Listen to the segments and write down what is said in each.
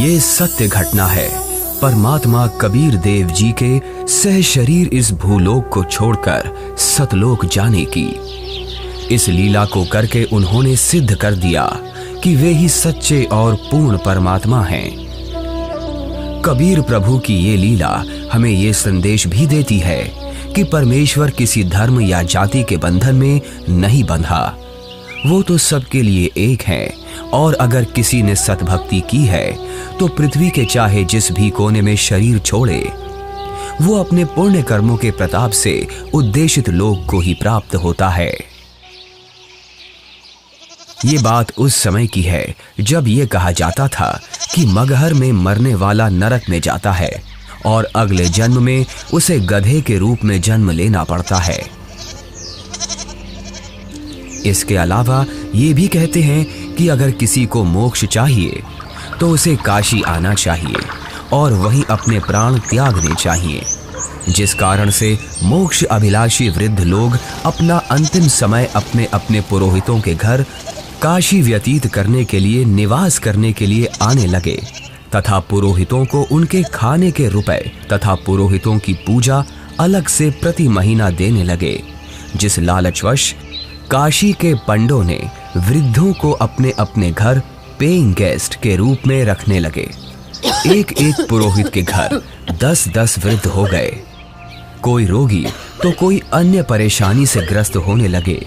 ये सत्य घटना है परमात्मा कबीर देव जी के सह शरीर इस भूलोक को छोड़कर सतलोक जाने की। इस लीला को करके उन्होंने सिद्ध कर दिया कि वे ही सच्चे और पूर्ण परमात्मा हैं। कबीर प्रभु की ये लीला हमें ये संदेश भी देती है कि परमेश्वर किसी धर्म या जाति के बंधन में नहीं बंधा, वो तो सबके लिए एक है। और अगर किसी ने सतभक्ति की है तो पृथ्वी के चाहे जिस भी कोने में शरीर छोड़े, वो अपने पुण्य कर्मों के प्रताप से उद्देशित लोक को ही प्राप्त होता है। ये बात उस समय की है जब ये कहा जाता था कि मगहर में मरने वाला नरक में जाता है और अगले जन्म में उसे गधे के रूप में जन्म लेना पड़ता है। इसके अलावा ये भी कहते हैं कि अगर किसी को मोक्ष चाहिए तो उसे काशी आना चाहिए और वहीं अपने प्राण त्यागने चाहिए, जिस कारण से मोक्ष अभिलाषी वृद्ध लोग अपना अंतिम समय अपने अपने पुरोहितों के घर काशी व्यतीत करने के लिए, निवास करने के लिए आने लगे तथा पुरोहितों को उनके खाने के रुपए तथा पुरोहितों की पूजा अलग से प्रति महीना देने लगे, जिस लालचवश काशी के पंडों ने वृद्धों को अपने अपने घर पेइंग गेस्ट के रूप में रखने लगे। एक एक पुरोहित के घर 10-10 वृद्ध हो गए। कोई रोगी तो कोई अन्य परेशानी से ग्रस्त होने लगे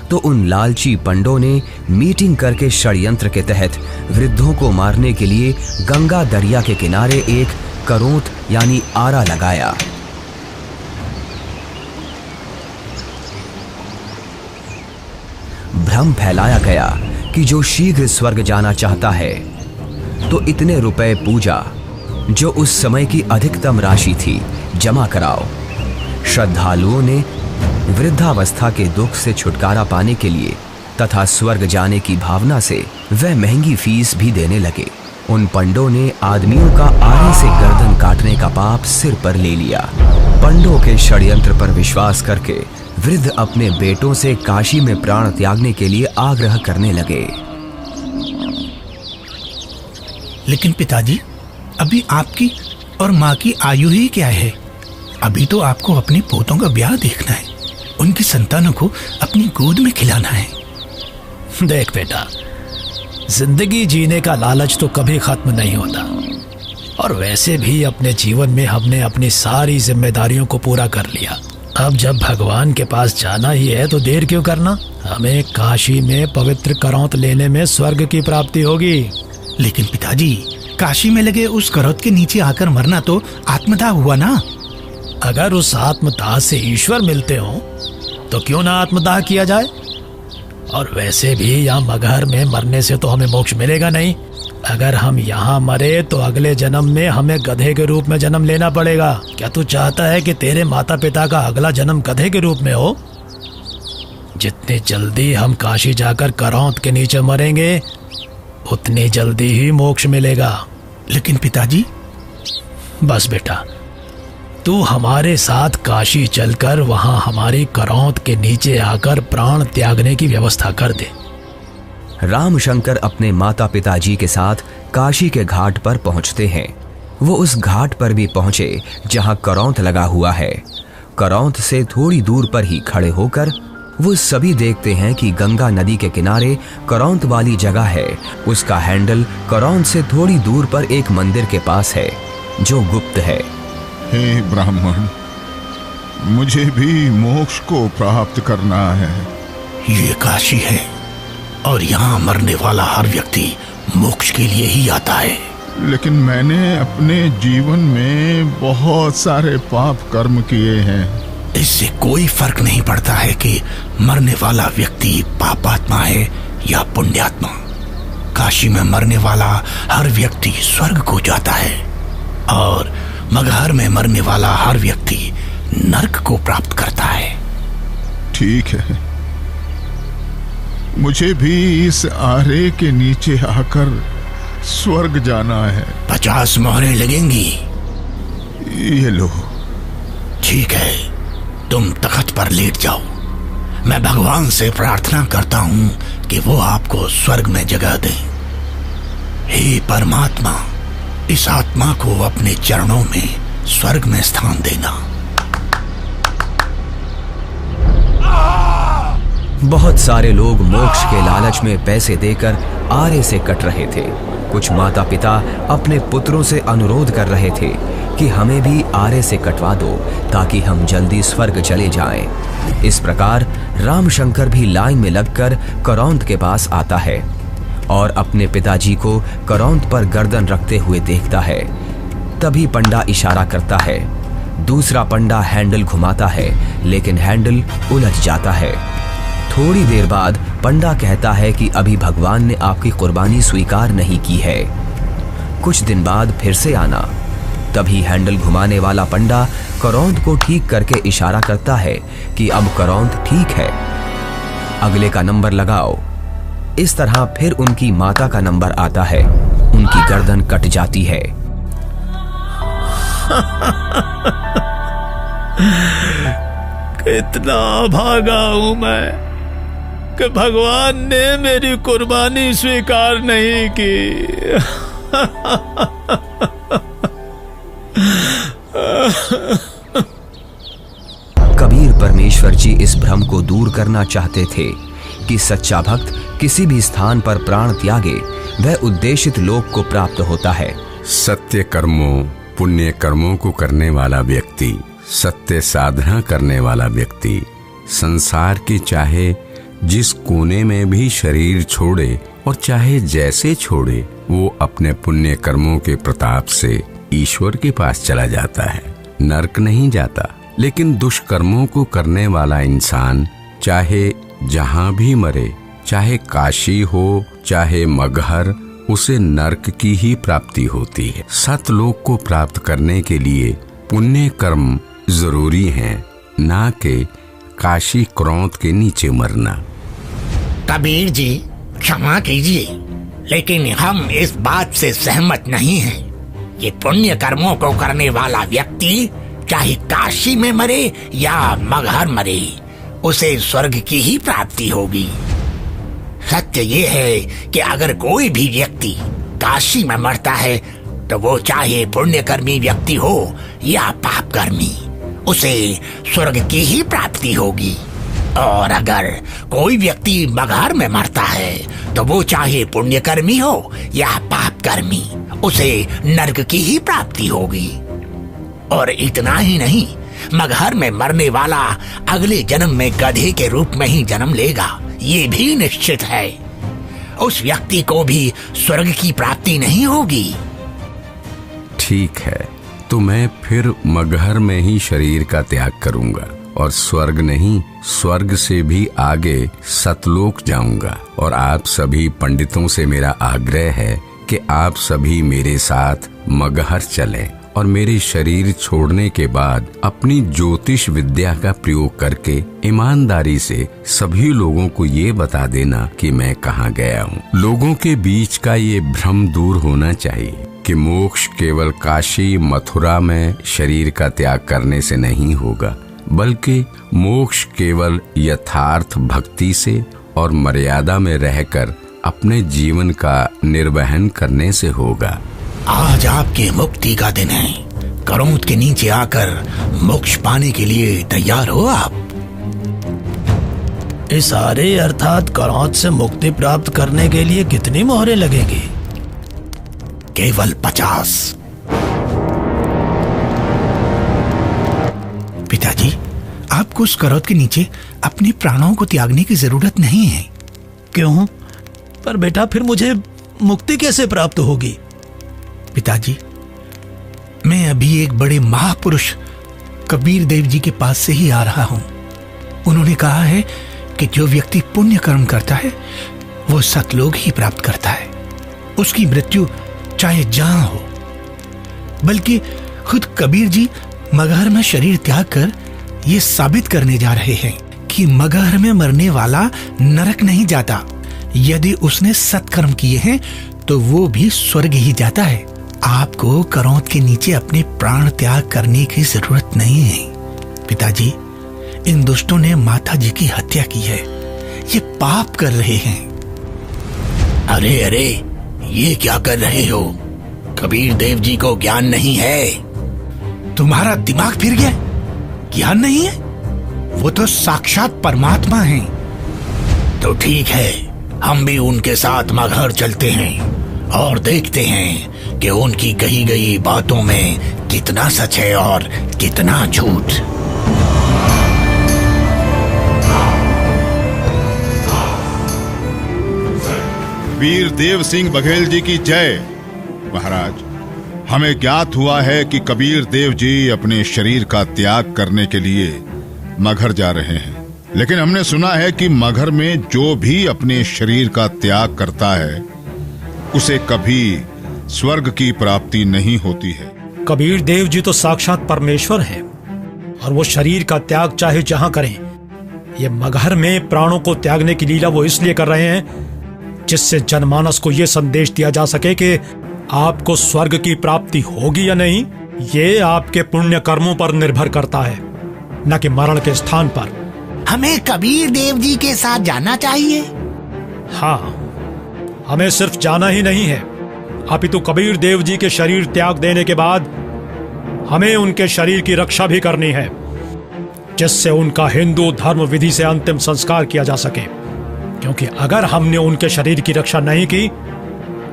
तो उन लालची पंडों ने मीटिंग करके षड्यंत्र के तहत वृद्धों को मारने के लिए गंगा दरिया के किनारे एक करोंत यानी आरा लगाया। भ्रम फैलाया गया कि जो शीघ्र स्वर्ग जाना चाहता है तो इतने रुपए पूजा, जो उस समय की अधिकतम राशि थी, जमा कराओ। श्रद्धालुओं ने वृद्धावस्था के दुख से छुटकारा पाने के लिए तथा स्वर्ग जाने की भावना से वह महंगी फीस भी देने लगे। उन पंडों ने आदमियों का आरे से गर्दन काटने का पाप सिर पर ले लिया। पंडों के षड्यंत्र पर विश्वास करके वृद्ध अपने बेटों से काशी में प्राण त्यागने के लिए आग्रह करने लगे। लेकिन पिताजी, अभी आपकी और माँ की आयु ही क्या है? अभी तो आपको अपने पोतों का ब्याह देखना है, उनकी संतानों को अपनी गोद में खिलाना है। देख बेटा, जिंदगी जीने का लालच तो कभी खत्म नहीं होता, और वैसे भी अपने जीवन में हमने अपनी सारी जिम्मेदारियों को पूरा कर लिया। अब जब भगवान के पास जाना ही है तो देर क्यों करना? हमें काशी में पवित्र करौंत लेने में स्वर्ग की प्राप्ति होगी। लेकिन पिताजी, काशी में लगे उस करौत के नीचे आकर मरना तो आत्मदाह हुआ ना? अगर उस आत्मदाह से ईश्वर मिलते हो तो क्यों ना आत्मदाह किया जाए? और वैसे भी यहाँ मगहर में मरने से तो हमें मोक्ष मिलेगा नहीं। अगर हम यहाँ मरे तो अगले जन्म में हमें गधे के रूप में जन्म लेना पड़ेगा। क्या तू चाहता है कि तेरे माता पिता का अगला जन्म गधे के रूप में हो? जितनी जल्दी हम काशी जाकर करौंत के नीचे मरेंगे उतनी जल्दी ही मोक्ष मिलेगा। लेकिन पिताजी। बस बेटा, तू हमारे साथ काशी चलकर वहां हमारी करौंत के नीचे आकर प्राण त्यागने की व्यवस्था कर दे। रामशंकर अपने माता पिताजी के साथ काशी के घाट पर पहुंचते हैं। वो उस घाट पर भी पहुंचे जहां करौंत लगा हुआ है। करौंत से थोड़ी दूर पर ही खड़े होकर वो सभी देखते हैं कि गंगा नदी के किनारे करौंत वाली जगह है। उसका हैंडल करौंत से थोड़ी दूर पर एक मंदिर के पास है जो गुप्त है। हे ब्राह्मण, मुझे भी मोक्ष को प्राप्त करना है। ये काशी है और यहाँ मरने वाला हर व्यक्ति मोक्ष के लिए ही आता है। लेकिन मैंने अपने जीवन में बहुत सारे पाप कर्म किए हैं। इससे कोई फर्क नहीं पड़ता है कि मरने वाला व्यक्ति पापात्मा है या पुण्यात्मा। काशी में मरने वाला हर व्यक्ति स्वर्ग को जाता है और मगहर में मरने वाला हर व्यक्ति नरक को प्राप्त करता है। ठीक है, मुझे भी इस आरे के नीचे आकर स्वर्ग जाना है। 50 मोहरें लगेंगी। ये लो। ठीक है, तुम तख्त पर लेट जाओ। मैं भगवान से प्रार्थना करता हूँ कि वो आपको स्वर्ग में जगह दे। हे परमात्मा, इस आत्मा को अपने चरणों में स्वर्ग में स्थान देना। बहुत सारे लोग मोक्ष के लालच में पैसे देकर आरे से कट रहे थे। कुछ माता पिता अपने पुत्रों से अनुरोध कर रहे थे कि हमें भी आरे से कटवा दो ताकि हम जल्दी स्वर्ग चले जाएं। इस प्रकार रामशंकर भी लाइन में लगकर करौंद के पास आता है और अपने पिताजी को करौंद पर गर्दन रखते हुए देखता है। तभी पंडा इशारा करता है। दूसरा पंडा हैंडल घुमाता है, लेकिन हैंडल उलझ जाता है। थोड़ी देर बाद पंडा कहता है कि अभी भगवान ने आपकी कुर्बानी स्वीकार नहीं की है, कुछ दिन बाद फिर से आना। तभी हैंडल घुमाने वाला पंडा करौंद को ठीक करके इशारा करता है कि अब करौंद ठीक है, अगले का नंबर लगाओ। इस तरह फिर उनकी माता का नंबर आता है। उनकी गर्दन कट जाती है। कितना भागा हूं मैं कि भगवान ने मेरी कुर्बानी स्वीकार नहीं की। कबीर परमेश्वर जी इस भ्रम को दूर करना चाहते थे कि सच्चा भक्त किसी भी स्थान पर प्राण त्यागे वह उद्देशित लोक को प्राप्त होता है। सत्य कर्मों, पुण्य कर्मों को करने वाला व्यक्ति, सत्य साधना करने वाला व्यक्ति संसार के चाहे जिस कोने में भी शरीर छोड़े और चाहे जैसे छोड़े, वो अपने पुण्य कर्मों के प्रताप से ईश्वर के पास चला जाता है, नरक नहीं जाता। लेकिन दुष्कर्मों को करने वाला इंसान चाहे जहां भी मरे, चाहे काशी हो चाहे मगहर, उसे नरक की ही प्राप्ति होती है। सतलोक को प्राप्त करने के लिए पुण्य कर्म जरूरी हैं, ना कि काशी क्रोध के नीचे मरना। कबीर जी क्षमा कीजिए, लेकिन हम इस बात से सहमत नहीं हैं। ये पुण्य कर्मों को करने वाला व्यक्ति चाहे काशी में मरे या मगहर मरे, उसे स्वर्ग की ही प्राप्ति होगी। सत्य ये है कि अगर कोई भी व्यक्ति काशी में मरता है तो वो चाहे पुण्यकर्मी व्यक्ति हो या पापकर्मी, उसे स्वर्ग की ही प्राप्ति होगी। और अगर कोई व्यक्ति मगहर में मरता है तो वो चाहे पुण्यकर्मी हो या पापकर्मी, उसे नरक की ही प्राप्ति होगी। और इतना ही नहीं, मगहर में मरने वाला अगले जन्म में गधे के रूप में ही जन्म लेगा, ये भी निश्चित है। उस व्यक्ति को भी स्वर्ग की प्राप्ति नहीं होगी। ठीक है, तो मैं फिर मगहर में ही शरीर का त्याग करूंगा और स्वर्ग नहीं, स्वर्ग से भी आगे सतलोक जाऊंगा। और आप सभी पंडितों से मेरा आग्रह है कि आप सभी मेरे साथ मगहर चलें और मेरे शरीर छोड़ने के बाद अपनी ज्योतिष विद्या का प्रयोग करके ईमानदारी से सभी लोगों को ये बता देना कि मैं कहाँ गया हूँ। लोगों के बीच का ये भ्रम दूर होना चाहिए कि मोक्ष केवल काशी मथुरा में शरीर का त्याग करने से नहीं होगा, बल्कि मोक्ष केवल यथार्थ भक्ति से और मर्यादा में रहकर अपने जीवन का निर्वहन करने से होगा। आज आपके मुक्ति का दिन है। करौंद के नीचे आकर मोक्ष पाने के लिए तैयार हो आप? इस आरे अर्थात करौंद से मुक्ति प्राप्त करने के लिए कितनी मोहरें लगेंगी? केवल 50। पिताजी, आपको उस करौंद के नीचे अपने प्राणों को त्यागने की जरूरत नहीं है। क्यों? पर बेटा फिर मुझे मुक्ति कैसे प्राप्त होगी? पिताजी, मैं अभी एक बड़े महापुरुष कबीर देव जी के पास से ही आ रहा हूं। उन्होंने कहा है कि जो व्यक्ति पुण्य कर्म करता है वो सतलोक ही प्राप्त करता है। उसकी मृत्यु चाहे जहां हो। बल्कि खुद कबीर जी मगहर में शरीर त्याग कर ये साबित करने जा रहे हैं कि मगहर में मरने वाला नरक नहीं जाता। यदि उसने सत्कर्म किए हैं तो वो भी स्वर्ग ही जाता है। आपको करौंद के नीचे अपने प्राण त्याग करने की जरूरत नहीं है। पिताजी, इन दुष्टों ने माता जी की हत्या की है। ये पाप कर रहे हैं। अरे अरे, ये क्या कर रहे हो? कबीर देव जी को ज्ञान नहीं है। तुम्हारा दिमाग फिर गया? ज्ञान नहीं है? वो तो साक्षात परमात्मा हैं। तो ठीक है, हम भी उनके साथ मगहर चलते हैं और देखते हैं कि उनकी कही गई बातों में कितना सच है और कितना झूठ। वीर देव सिंह बघेल जी की जय। महाराज, हमें ज्ञात हुआ है कि कबीर देव जी अपने शरीर का त्याग करने के लिए मगहर जा रहे हैं, लेकिन हमने सुना है कि मगहर में जो भी अपने शरीर का त्याग करता है उसे कभी स्वर्ग की प्राप्ति नहीं होती है। कबीर देव जी तो साक्षात परमेश्वर हैं और वो शरीर का त्याग चाहे जहां करें। ये मगहर में प्राणों को त्यागने की लीला वो इसलिए कर रहे हैं जिससे जनमानस को ये संदेश दिया जा सके कि आपको स्वर्ग की प्राप्ति होगी या नहीं, ये आपके पुण्य कर्मों पर निर्भर करता है, न कि मरण के स्थान पर। हमें कबीर देव जी के साथ जाना चाहिए। हाँ, हमें सिर्फ जाना ही नहीं है, अपितु कबीर देव जी के शरीर त्याग देने के बाद हमें उनके शरीर की रक्षा भी करनी है, जिससे उनका हिंदू धर्म विधि से अंतिम संस्कार किया जा सके। क्योंकि अगर हमने उनके शरीर की रक्षा नहीं की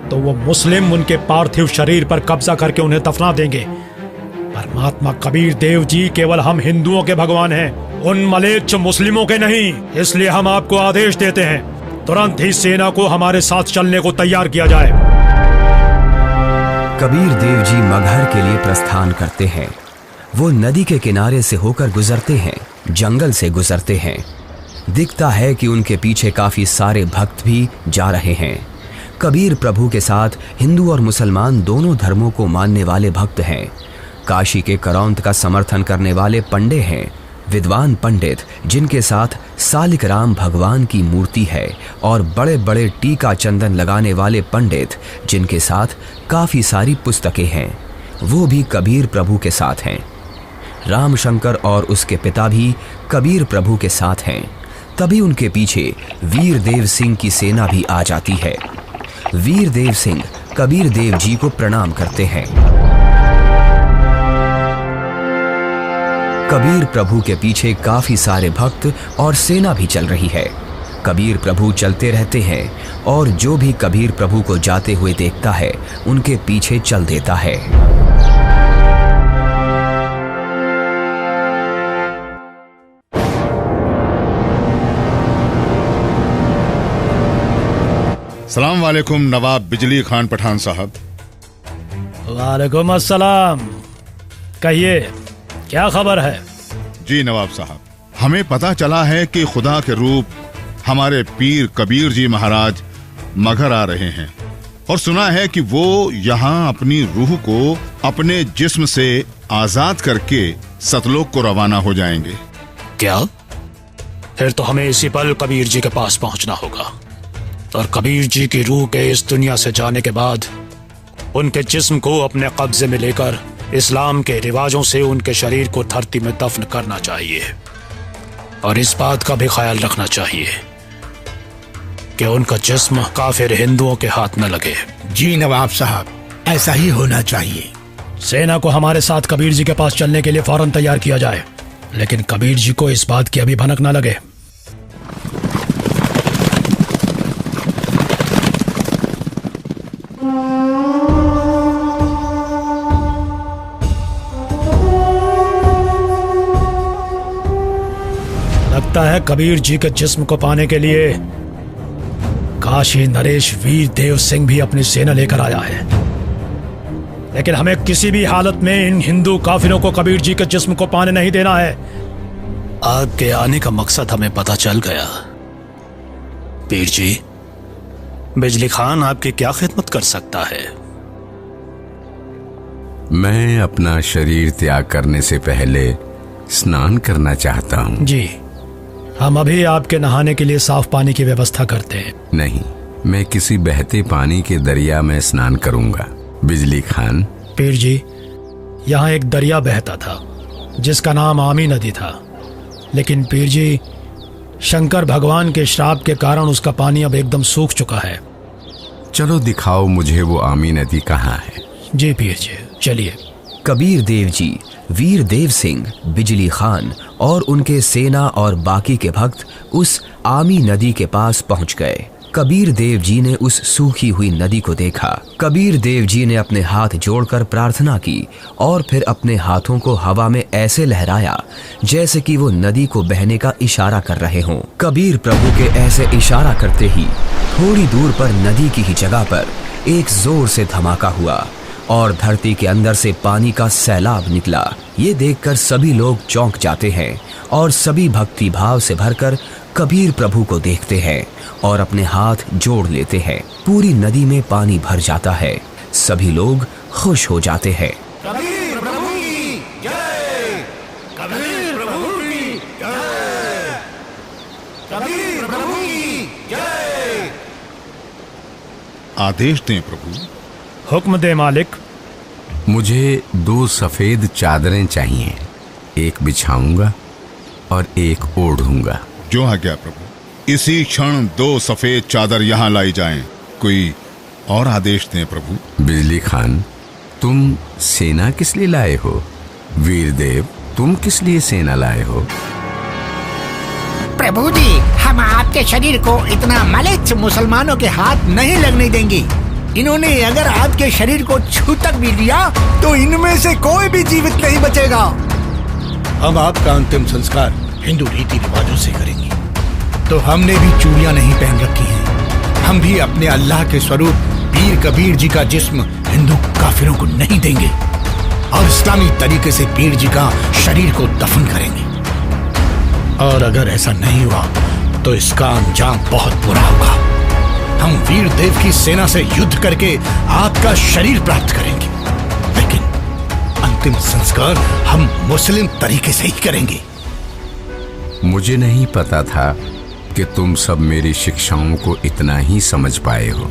तो वो मुस्लिम उनके पार्थिव शरीर पर कब्जा करके उन्हें दफना देंगे। परमात्मा कबीर देव जी केवल हम हिंदुओं के भगवान हैं, उन मलेच्छ मुस्लिमों के नहीं। इसलिए हम आपको आदेश देते हैं, तुरंत ही सेना को हमारे साथ चलने को तैयार किया जाए। कबीर देव जी मगहर के लिए प्रस्थान करते हैं। वो नदी के किनारे से होकर गुजरते हैं, जंगल से गुजरते हैं। दिखता है कि उनके पीछे काफी सारे भक्त भी जा रहे हैं। कबीर प्रभु के साथ हिंदू और मुसलमान दोनों धर्मों को मानने वाले भक्त हैं। काशी के करौंत का समर्थन करने वाले पंडे हैं, विद्वान पंडित जिनके साथ सालिक राम भगवान की मूर्ति है, और बड़े बड़े टीका चंदन लगाने वाले पंडित जिनके साथ काफी सारी पुस्तकें हैं, वो भी कबीर प्रभु के साथ हैं। रामशंकर और उसके पिता भी कबीर प्रभु के साथ हैं। तभी उनके पीछे वीर देव सिंह की सेना भी आ जाती है। वीर देव सिंह कबीर देव जी को प्रणाम करते हैं। कबीर प्रभु के पीछे काफी सारे भक्त और सेना भी चल रही है। कबीर प्रभु चलते रहते हैं और जो भी कबीर प्रभु को जाते हुए देखता है उनके पीछे चल देता है। सलाम वालेकुम नवाब बिजली खान पठान साहब। वालेकुम अस्सलाम। कहिए, क्या खबर है? जी नवाब साहब, हमें पता चला है कि खुदा के रूप हमारे पीर कबीर जी महाराज मगहर आ रहे हैं, और सुना है कि वो यहाँ अपनी रूह को अपने जिस्म से आजाद करके सतलोक को रवाना हो जाएंगे। क्या? फिर तो हमें इसी पल कबीर जी के पास पहुंचना होगा, और कबीर जी की रूह के इस दुनिया से जाने के बाद उनके जिस्म को अपने कब्जे में लेकर इस्लाम के रिवाजों से उनके शरीर को धरती में दफन करना चाहिए। और इस बात का भी ख्याल रखना चाहिए कि उनका जिस्म काफिर हिंदुओं के हाथ न लगे। जी नवाब साहब, ऐसा ही होना चाहिए। सेना को हमारे साथ कबीर जी के पास चलने के लिए फौरन तैयार किया जाए, लेकिन कबीर जी को इस बात की अभी भनक न लगे। लगता है कबीर जी के जिस्म को पाने के लिए काशी नरेश वीर देव सिंह भी अपनी सेना लेकर आया है, लेकिन हमें किसी भी हालत में इन हिंदू काफिरों को कबीर जी के जिस्म को पाने नहीं देना है। आपके आने का मकसद हमें पता चल गया। पीर जी, बिजली खान आपकी क्या खिदमत कर सकता है? मैं अपना शरीर त्याग करने से पहले स्नान करना चाहता हूँ। जी, हम अभी आपके नहाने के लिए साफ पानी की व्यवस्था करते हैं। नहीं, मैं किसी बहते पानी के दरिया में स्नान करूंगा। बिजली खान। पीर जी, यहाँ एक दरिया बहता था जिसका नाम आमी नदी था, लेकिन पीर जी, शंकर भगवान के श्राप के कारण उसका पानी अब एकदम सूख चुका है। चलो दिखाओ मुझे वो आमी नदी कहाँ है। जी पीर जी, चलिए। कबीर देव जी, वीर देव सिंह, बिजली खान और उनके सेना और बाकी के भक्त उस आमी नदी के पास पहुंच गए। कबीर देव जी ने उस सूखी हुई नदी को देखा। कबीर देव जी ने अपने हाथ जोड़कर प्रार्थना की और फिर अपने हाथों को हवा में ऐसे लहराया जैसे कि वो नदी को बहने का इशारा कर रहे हों। कबीर प्रभु के ऐसे इशारा करते ही थोड़ी दूर पर नदी की ही जगह पर एक जोर से धमाका हुआ और धरती के अंदर से पानी का सैलाब निकला। ये देखकर सभी लोग चौंक जाते हैं और सभी भक्ति भाव से भरकर कबीर प्रभु को देखते हैं और अपने हाथ जोड़ लेते हैं। पूरी नदी में पानी भर जाता है। सभी लोग खुश हो जाते हैं। कबीर प्रभु की जय, कबीर प्रभु की जय, कबीर प्रभु की जय। आदेश दें प्रभु। हुक्म दे मालिक। मुझे 2 सफेद चादरें चाहिए, एक बिछाऊंगा और एक ओढ़ूंगा। जो आज्ञा प्रभु। इसी क्षण 2 सफेद चादर यहाँ लाई जाएं। कोई और आदेश दें प्रभु। बिजली खान, तुम सेना किस लिए लाए हो? वीर देव, तुम किस लिए सेना लाए हो? प्रभु जी, हम आपके शरीर को इतना मलिच्छ मुसलमानों के हाथ नहीं लगने देंगे। इन्होंने अगर आपके शरीर को छू तक भी लिया तो इनमें से कोई भी जीवित नहीं बचेगा। हम आपका अंतिम संस्कार हिंदू रीति रिवाजों से करेंगे। तो हमने भी चूड़ियां नहीं पहन रखी हैं। हम भी अपने अल्लाह के स्वरूप पीर कबीर जी का जिस्म हिंदू काफिरों को नहीं देंगे और इस्लामी तरीके से पीर जी का शरीर को दफन करेंगे। और अगर ऐसा नहीं हुआ तो इसका अंजाम बहुत बुरा होगा। हम वीर देव की सेना से युद्ध करके आपका शरीर प्राप्त करेंगे, लेकिन अंतिम संस्कार हम मुस्लिम तरीके से ही करेंगे। मुझे नहीं पता था कि तुम सब मेरी शिक्षाओं को इतना ही समझ पाए हो।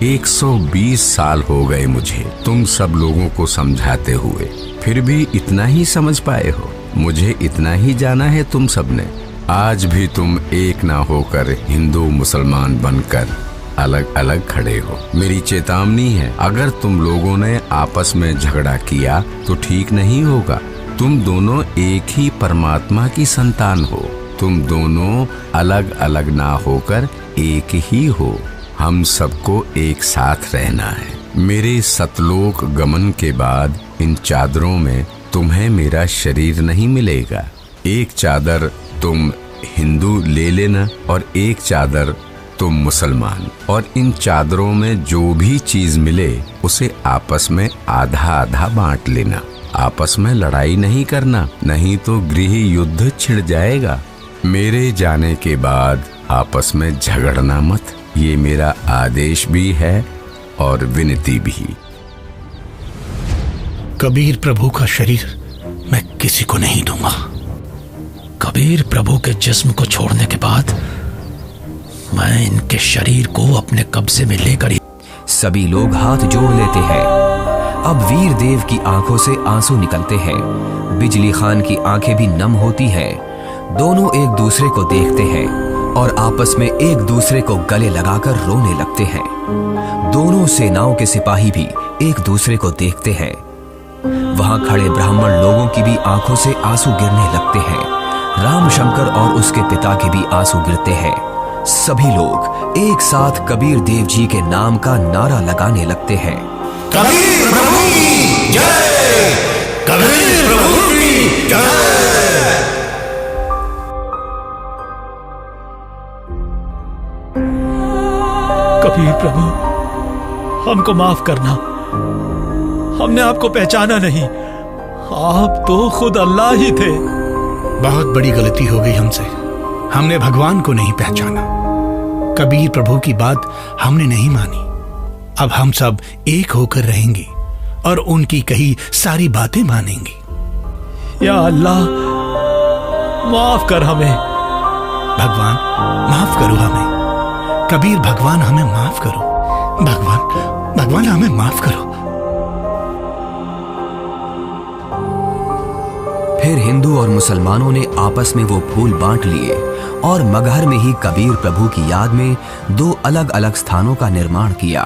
120 साल हो गए मुझे तुम सब लोगों को समझाते हुए, फिर भी इतना ही समझ पाए हो। मुझे इतना ही जाना है तुम सब ने। आज भी तुम एक ना होकर हिंदू मुसलमान बनकर अलग अलग खड़े हो। मेरी चेतावनी है, अगर तुम लोगों ने आपस में झगड़ा किया तो ठीक नहीं होगा। तुम दोनों एक ही परमात्मा की संतान हो। तुम दोनों अलग अलग ना होकर एक ही हो। हम सबको एक साथ रहना है। मेरे सतलोक गमन के बाद इन चादरों में तुम्हें मेरा शरीर नहीं मिलेगा। एक चादर तुम हिंदू ले लेना और एक चादर तुम मुसलमान, और इन चादरों में जो भी चीज मिले उसे आपस में आधा आधा बांट लेना। आपस में लड़ाई नहीं करना, नहीं तो गृह युद्ध छिड़ जाएगा। मेरे जाने के बाद आपस में झगड़ना मत, ये मेरा आदेश भी है और विनती भी। कबीर प्रभु का शरीर मैं किसी को नहीं दूंगा। कबीर प्रभु के जिस्म को छोड़ने के बाद मैं इनके शरीर को अपने कब्जे में लेकर ही। सभी लोग हाथ जोड़ लेते हैं। अब वीर देव की आंखों से आंसू निकलते हैं। बिजली खान की आंखें भी नम होती हैं। दोनों एक दूसरे को देखते हैं और आपस में एक दूसरे को गले लगाकर रोने लगते हैं। दोनों सेनाओं के सिपाही भी एक दूसरे को देखते हैं। वहां खड़े ब्राह्मण लोगों की भी आंखों से आंसू गिरने लगते हैं। रामशंकर और उसके पिता के भी आंसू गिरते हैं। सभी लोग एक साथ कबीर देव जी के नाम का नारा लगाने लगते हैं। कबीर प्रभु की जय, कबीर प्रभु की जय। कबीर प्रभु, हमको माफ करना। हमने आपको पहचाना नहीं। आप तो खुद अल्लाह ही थे। बहुत बड़ी गलती हो गई हमसे। हमने भगवान को नहीं पहचाना। कबीर प्रभु की बात हमने नहीं मानी। अब हम सब एक होकर रहेंगे और उनकी कही सारी बातें मानेंगे। या अल्लाह, माफ कर हमें। भगवान माफ करो हमें। कबीर भगवान हमें माफ करो। भगवान हमें माफ करो। फिर हिंदू और मुसलमानों ने आपस में वो फूल बांट लिए और मगहर में ही कबीर प्रभु की याद में 2 अलग अलग स्थानों का निर्माण किया।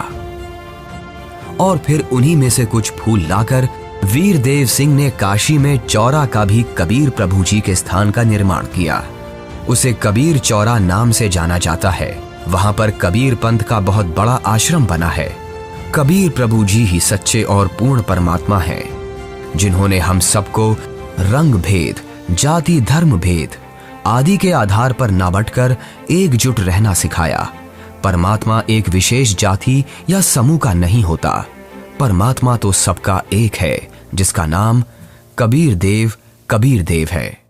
और फिर उन्हीं में से कुछ फूल लाकर वीर देव सिंह ने काशी में चौरा का भी कबीर प्रभु जी के स्थान का निर्माण किया। उसे कबीर चौरा नाम से जाना जाता है। वहां पर कबीर पंथ का बहुत बड़ा आश्रम बना है। कबीर प्रभु जी ही सच्चे और पूर्ण परमात्मा हैं, जिन्होंने हम सबको रंग भेद, जाति धर्म भेद आदि के आधार पर ना बंटकर एकजुट रहना सिखाया। परमात्मा एक विशेष जाति या समूह का नहीं होता। परमात्मा तो सबका एक है, जिसका नाम कबीर देव है।